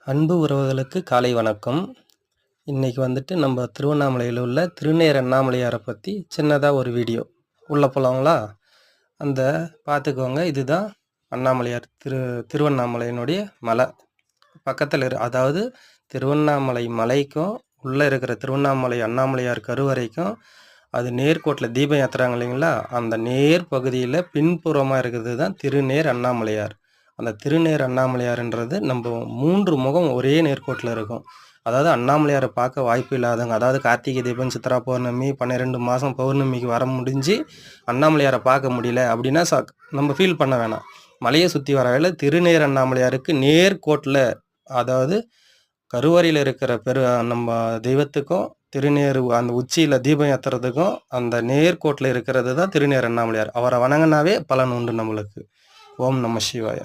அன்பு உறவுகளுக்கு காலை வணக்கம். இன்னைக்கு வந்துட்டு நம்ம திருவண்ணாமலையில் உள்ள திருநேர் அண்ணாமலையாரை பற்றி சின்னதாக ஒரு வீடியோ உள்ளே போகலாங்களா? அந்த பார்த்துக்கோங்க. இதுதான் அண்ணாமலையார் திருவண்ணாமலையினுடைய மலை பக்கத்தில் அதாவது திருவண்ணாமலை மலைக்கும் உள்ளே இருக்கிற திருவண்ணாமலை அண்ணாமலையார் கருவறைக்கும் அது நேர்கோட்டில் தீபம் ஏற்றுறாங்க இல்லைங்களா? அந்த நேர் பகுதியில் பின்புறமாக இருக்கிறது தான் திருநேர் அண்ணாமலையார். அந்த திருநேர் அண்ணாமலையார்ன்றது நம்ம 3 முகம் ஒரே நேர்கோட்டில் இருக்கும். அதாவது அண்ணாமலையாரை பார்க்க வாய்ப்பு இல்லாதவங்க, அதாவது கார்த்திகை தீபம், சித்ரா பௌர்ணமி, 12 மாதம் பௌர்ணமிக்கு வர முடிஞ்சு அண்ணாமலையாரை பார்க்க முடியல அப்படின்னா நம்ம ஃபீல் பண்ண வேணாம். மலையை சுற்றி வர வேலை திருநேர் அண்ணாமலையாருக்கு நேர்கோட்டில், அதாவது கருவறையில் இருக்கிற நம்ம தெய்வத்துக்கும் திருநேர் அந்த உச்சியில் தீபம் ஏற்றுறதுக்கும் அந்த நேர்கோட்டில் இருக்கிறது தான் திருநேர் அண்ணாமலையார். அவரை வணங்கினாவே பலன் உண்டு நம்மளுக்கு. ஓம் நம சிவாய.